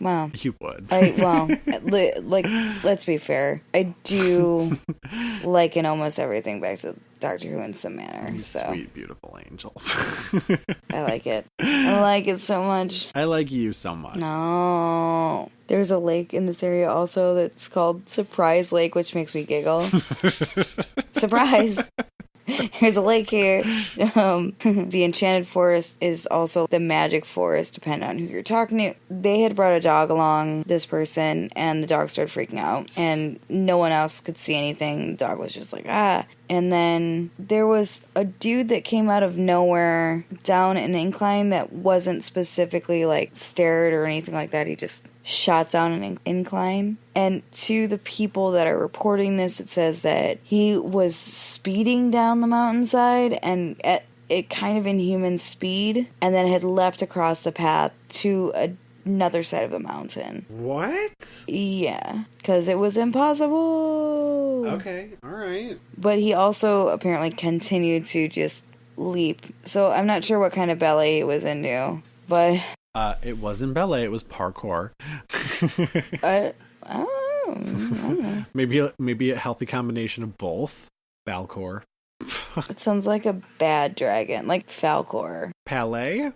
well, You would. Let's be fair. I do liken almost everything back to Doctor Who in some manner. You so sweet, beautiful angel. I like it. I like it so much. I like you so much. No. There's a lake in this area also that's called Surprise Lake, which makes me giggle. Surprise! There's a lake here. The Enchanted Forest is also the Magic Forest, depending on who you're talking to. They had brought a dog along, this person, and the dog started freaking out. And no one else could see anything. The dog was just like, ah. And then there was a dude that came out of nowhere down an incline that wasn't specifically, like, staired or anything like that. He just shot down an incline. And to the people that are reporting this, it says that he was speeding down the mountainside and at a kind of inhuman speed, and then had leapt across the path to another side of the mountain. What? Yeah, because it was impossible. Okay, all right. But he also apparently continued to just leap. So I'm not sure what kind of ballet he was into, but... It wasn't ballet, it was parkour. I don't know. Maybe a healthy combination of both. Falcor. It sounds like a bad dragon, like Falcor. Palais?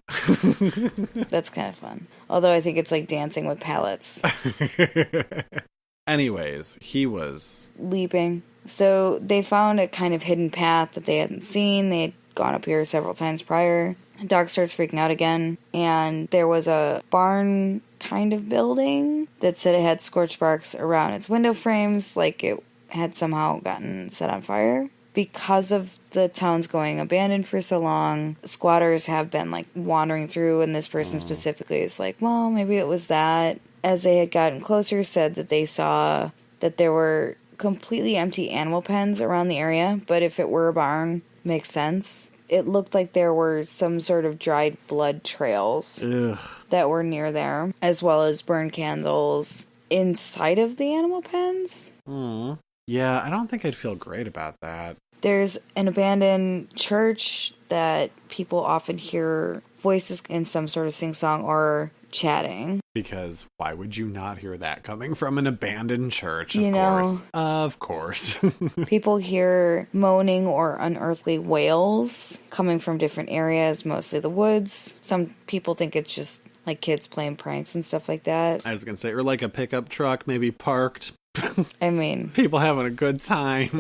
That's kind of fun. Although I think it's like dancing with pallets. Anyways, he was... leaping. So they found a kind of hidden path that they hadn't seen. They had gone up here several times prior. The dog starts freaking out again. And there was a barn kind of building that said it had scorch marks around its window frames, like it had somehow gotten set on fire. Because of the town's going abandoned for so long, squatters have been like wandering through, and this person specifically is like, well, maybe it was that. As they had gotten closer, said that they saw that there were completely empty animal pens around the area, but if it were a barn, makes sense. It looked like there were some sort of dried blood trails that were near there, as well as burned candles inside of the animal pens. Yeah, I don't think I'd feel great about that. There's an abandoned church that people often hear voices in some sort of sing-song or chatting. Because why would you not hear that coming from an abandoned church? Of course. People hear moaning or unearthly wails coming from different areas, mostly the woods. Some people think it's just like kids playing pranks and stuff like that. I was going to say, or like a pickup truck maybe parked. I mean... people having a good time.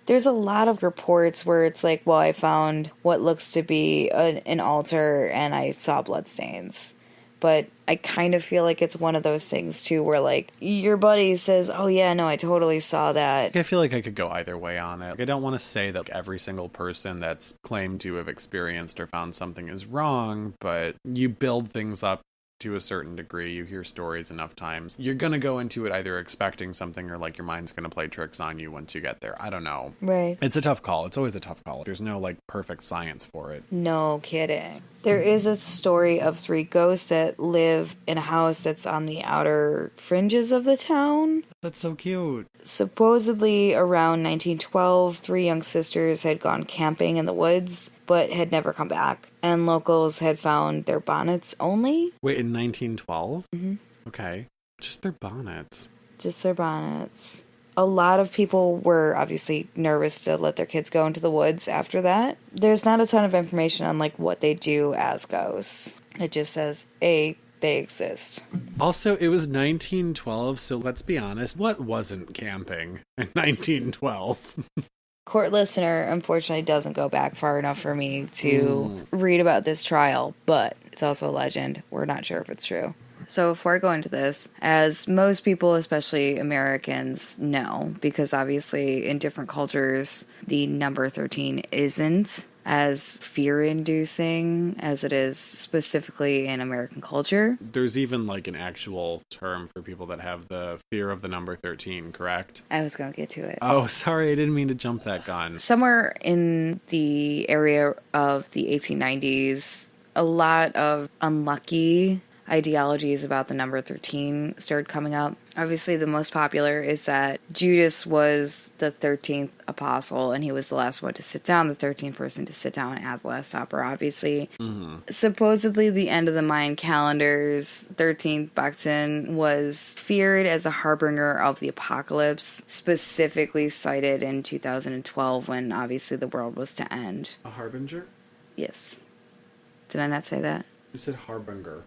There's a lot of reports where it's like, well, I found what looks to be an altar and I saw bloodstains. But I kind of feel like it's one of those things, too, where, like, your buddy says, oh, yeah, no, I totally saw that. I feel like I could go either way on it. I don't want to say that every single person that's claimed to have experienced or found something is wrong, but you build things up to a certain degree. You hear stories enough times, you're gonna go into it either expecting something or like your mind's gonna play tricks on you once you get there. I don't know. Right. It's a tough call. It's always a tough call. There's no like perfect science for it. No kidding. There is a story of 3 ghosts that live in a house that's on the outer fringes of the town. That's so cute. Supposedly around 1912, 3 young sisters had gone camping in the woods, but had never come back. And locals had found their bonnets only. Wait, in 1912? Mm-hmm. Okay. Just their bonnets. Just their bonnets. A lot of people were obviously nervous to let their kids go into the woods after that. There's not a ton of information on like what they do as ghosts. It just says, they exist. Also, it was 1912, so let's be honest, what wasn't camping in 1912? Court listener, unfortunately, doesn't go back far enough for me to read about this trial, but it's also a legend. We're not sure if it's true. So before I go into this, as most people, especially Americans, know, because obviously in different cultures, the number 13 isn't as fear-inducing as it is specifically in American culture. There's even like an actual term for people that have the fear of the number 13, correct? I was going to get to it. Oh, sorry, I didn't mean to jump that gun. Somewhere in the area of the 1890s, a lot of unlucky, ideologies about the number 13 started coming up. Obviously, the most popular is that Judas was the 13th apostle, and he was the last one to sit down, the 13th person to sit down at the Last Supper, obviously. Supposedly, the end of the Mayan calendar's 13th Baktan was feared as a harbinger of the apocalypse, specifically cited in 2012 when, obviously, the world was to end. A harbinger? Yes. Did I not say that? You said harbinger.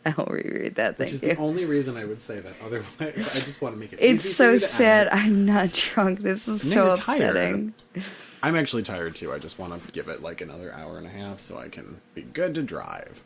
I will reread that, thank Which is you. the only reason I would say that. Otherwise, I just want to make it It's easy so for you to sad. edit. I'm not drunk. This is And so you're upsetting. tired. I'm actually tired too. I just want to give it like another hour and a half so I can be good to drive.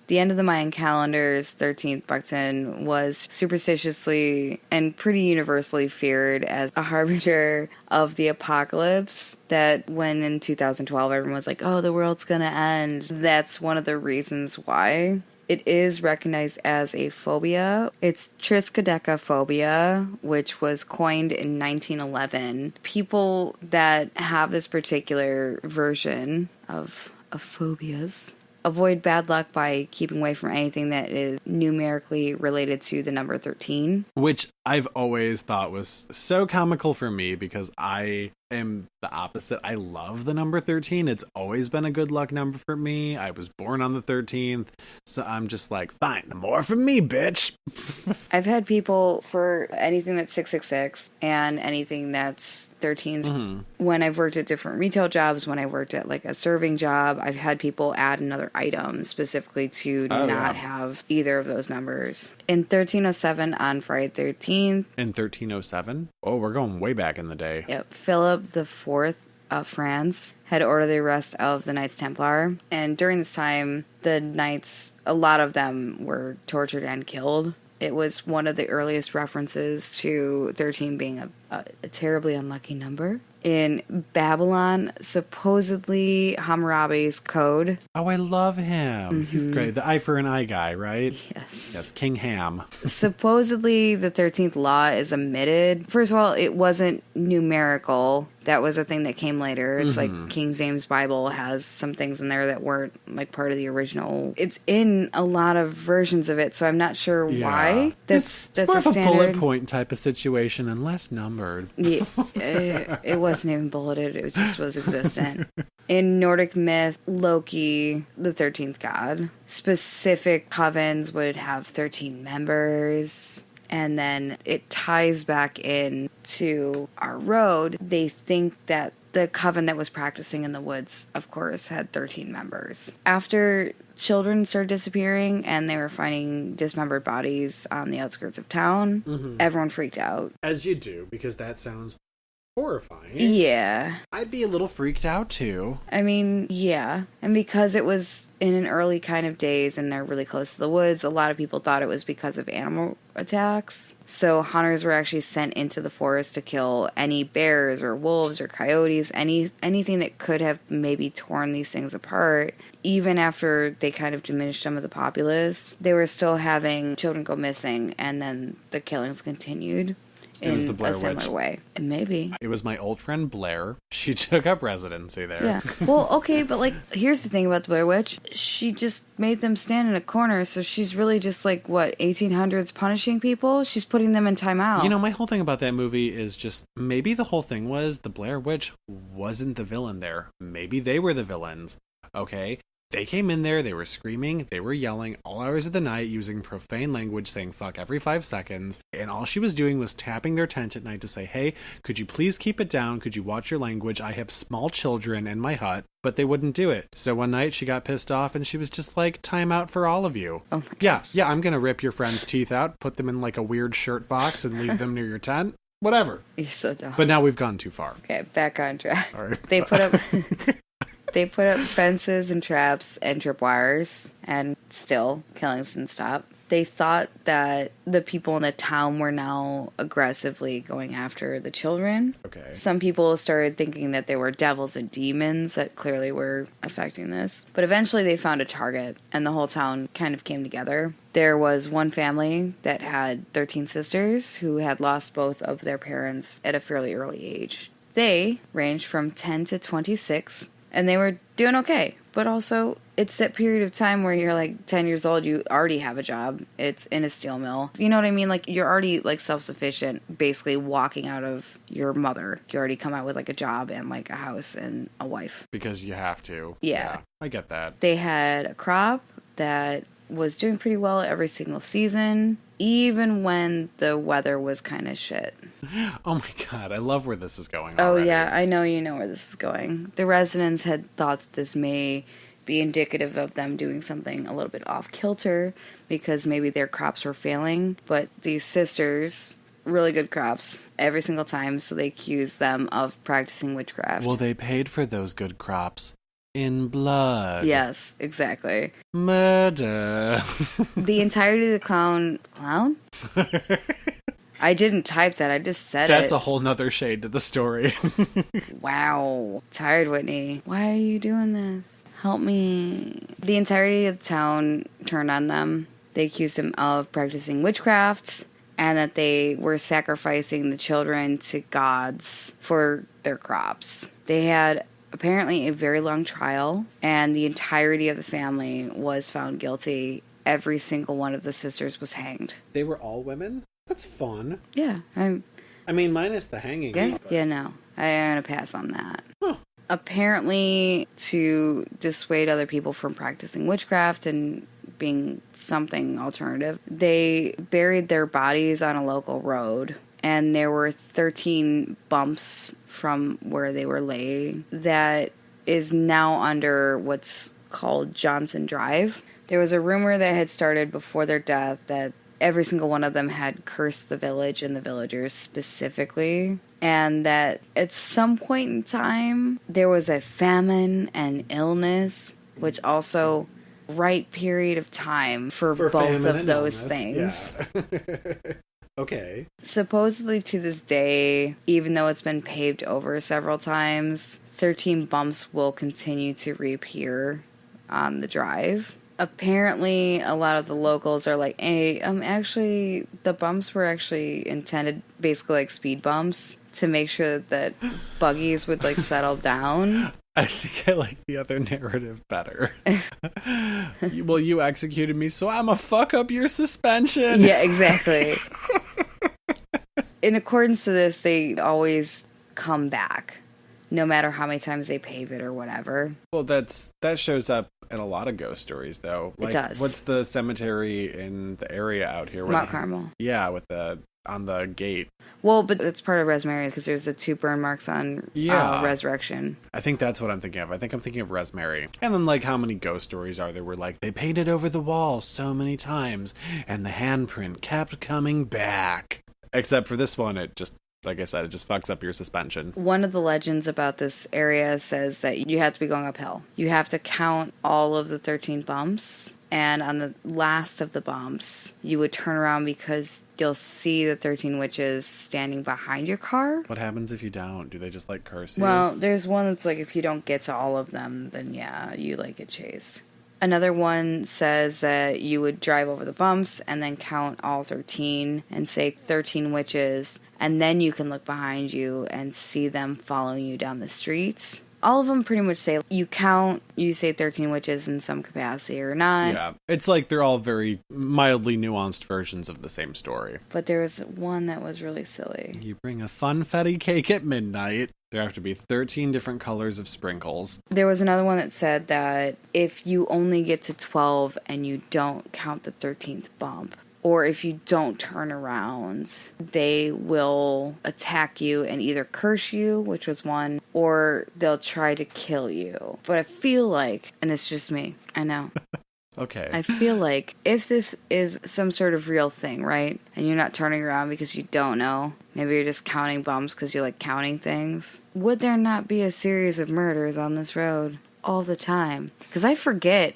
The end of the Mayan calendar's 13th Baktan was superstitiously and pretty universally feared as a harbinger of the apocalypse. That when in 2012 everyone was like, oh, the world's gonna end. That's one of the reasons why. It is recognized as a phobia. It's triskaidekaphobia, which was coined in 1911. People that have this particular version of phobias avoid bad luck by keeping away from anything that is numerically related to the number 13. Which I've always thought was so comical for me because I am the opposite. I love the number 13. It's always been a good luck number for me. I was born on the 13th, so I'm just like, fine, more from me, bitch. I've had people for anything that's 666 and anything that's 13s. When I've worked at different retail jobs, when I worked at like a serving job, I've had people add another item specifically to not have either of those numbers. In 1307 on Friday 13th. In 1307? Oh, we're going way back in the day. Yep. Philip IV of France had ordered the arrest of the Knights Templar. And during this time, the Knights, a lot of them were tortured and killed. It was one of the earliest references to 13 being a terribly unlucky number. In Babylon, supposedly Hammurabi's code. Oh, I love him. He's great. The eye for an eye guy, right? Yes. Yes, King Ham. Supposedly the 13th law is omitted. First of all, it wasn't numerical. That was a thing that came later. It's like King James Bible has some things in there that weren't like part of the original. It's in a lot of versions of it, so I'm not sure why. That's more a of a standard bullet point type of situation and less numbered. Yeah, it wasn't even bulleted. It just was existent. In Nordic myth, Loki, the 13th god, specific covens would have 13 members. And then it ties back in to our road. They think that the coven that was practicing in the woods, of course, had 13 members. After children started disappearing and they were finding dismembered bodies on the outskirts of town, everyone freaked out. As you do, because that sounds horrifying. Yeah. I'd be a little freaked out too. I mean, yeah. And because it was in an early kind of days and they're really close to the woods, a lot of people thought it was because of animal attacks. So hunters were actually sent into the forest to kill any bears or wolves or coyotes, anything that could have maybe torn these things apart. Even after they kind of diminished some of the populace, they were still having children go missing, and then the killings continued. It was the Blair a similar Witch. way. Maybe. It was my old friend Blair. She took up residency there. Yeah. Well, okay, but like, here's the thing about the Blair Witch. She just made them stand in a corner, so she's really just like, what, 1800s punishing people? She's putting them in timeout. You know, my whole thing about that movie is just, maybe the whole thing was the Blair Witch wasn't the villain there. Maybe they were the villains. Okay? They came in there, they were screaming, they were yelling all hours of the night using profane language, saying fuck every 5 seconds, and all she was doing was tapping their tent at night to say, hey, could you please keep it down? Could you watch your language? I have small children in my hut. But they wouldn't do it. So one night she got pissed off and she was just like, time out for all of you. Oh my gosh. Yeah, I'm gonna rip your friend's teeth out, put them in like a weird shirt box and leave them near your tent. Whatever. You're so dumb. But now we've gone too far. Okay, back on track. All right. They put up... They put up fences and traps and tripwires, and still, killings didn't stop. They thought that the people in the town were now aggressively going after the children. Okay. Some people started thinking that they were devils and demons that clearly were affecting this. But eventually they found a target, and the whole town kind of came together. There was one family that had 13 sisters who had lost both of their parents at a fairly early age. They ranged from 10 to 26, and they were doing okay. But also, it's that period of time where you're like 10 years old, you already have a job. It's in a steel mill. You know what I mean? Like, you're already, like, self-sufficient, basically walking out of your mother. You already come out with, like, a job and, like, a house and a wife. Because you have to. Yeah. I get that. They had a crop that was doing pretty well every single season, even when the weather was kind of shit. Oh my god, I love where this is going Oh already. yeah, I know you know where this is going. The residents had thought that this may be indicative of them doing something a little bit off kilter because maybe their crops were failing, but these sisters, really good crops every single time, so they accused them of practicing witchcraft. Well, they paid for those good crops in blood. Yes, exactly. Murder. The entirety of the clown? I didn't type that, I just said That's it. a whole nother shade to the story. Wow. Tired, Whitney. Why are you doing this? Help me. The entirety of the town turned on them. They accused them of practicing witchcraft and that they were sacrificing the children to gods for their crops. They had apparently a very long trial, and the entirety of the family was found guilty. Every single one of the sisters was hanged. They were all women? That's fun. Yeah, I mean, minus the hanging. Yeah, no. I'm going to pass on that. Huh. Apparently, to dissuade other people from practicing witchcraft and being something alternative, they buried their bodies on a local road. And there were 13 bumps from where they were laid that is now under what's called Johnson Drive. There was a rumor that had started before their death that every single one of them had cursed the village and the villagers specifically, and that at some point in time there was a famine and illness, which also right period of time for both of those things. Yeah. Okay. Supposedly to this day, even though it's been paved over several times, 13 bumps will continue to reappear on the drive. Apparently, a lot of the locals are like, hey, actually, the bumps were actually intended basically like speed bumps to make sure that buggies would, like, settle down. I think I like the other narrative better. Well, you executed me, so I'm gonna fuck up your suspension. Yeah, exactly. In accordance to this, they always come back, no matter how many times they pave it or whatever. Well, that shows up in a lot of ghost stories, though. Like, it does. What's the cemetery in the area out here? Mount Carmel. Yeah, with on the gate. Well, but it's part of Rosemary because there's the 2 burn marks on Resurrection. I think that's what I'm thinking of. I think I'm thinking of Rosemary. And then, like, how many ghost stories are there where, like, they painted over the wall so many times and the handprint kept coming back? Except for this one, it just, like I said, it just fucks up your suspension. One of the legends about this area says that you have to be going uphill. You have to count all of the 13 bumps, and on the last of the bumps, you would turn around because you'll see the 13 witches standing behind your car. What happens if you don't? Do they just, like, curse you? Well, there's one that's like, if you don't get to all of them, then yeah, you, like, get chased. Another one says that you would drive over the bumps and then count all 13 and say 13 witches, and then you can look behind you and see them following you down the streets. All of them pretty much say you count, you say 13 witches in some capacity or not. Yeah, it's like they're all very mildly nuanced versions of the same story. But there was one that was really silly. You bring a funfetti cake at midnight. There have to be 13 different colors of sprinkles. There was another one that said that if you only get to 12 and you don't count the 13th bump, or if you don't turn around, they will attack you and either curse you, which was one, or they'll try to kill you. But I feel like, and it's just me, I know. Okay. I feel like if this is some sort of real thing, right? And you're not turning around because you don't know. Maybe you're just counting bumps because you like counting things. Would there not be a series of murders on this road all the time? Because I forget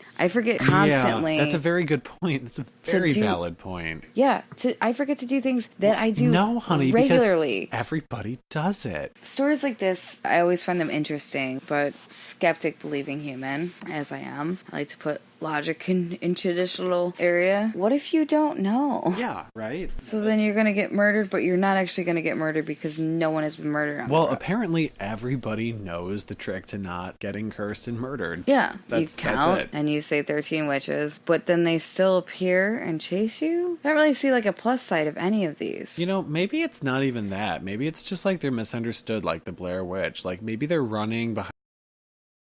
constantly. Yeah, that's a very good point. That's a very valid point. Yeah, I forget to do things that I do no, honey, regularly. Because everybody does it. Stories like this, I always find them interesting, but skeptic believing human, as I am, I like to put logic in traditional area. What if you don't know? Yeah, right? So then you're going to get murdered, but you're not actually going to get murdered because no one has been murdered on Well, apparently everybody knows the trick to not getting cursed and murdered. Yeah, That's count it. and you say 13 witches, but then they still appear and chase you? I don't really see like a plus side of any of these. You know, maybe it's not even that. Maybe it's just like they're misunderstood, like the Blair Witch. Like maybe they're running behind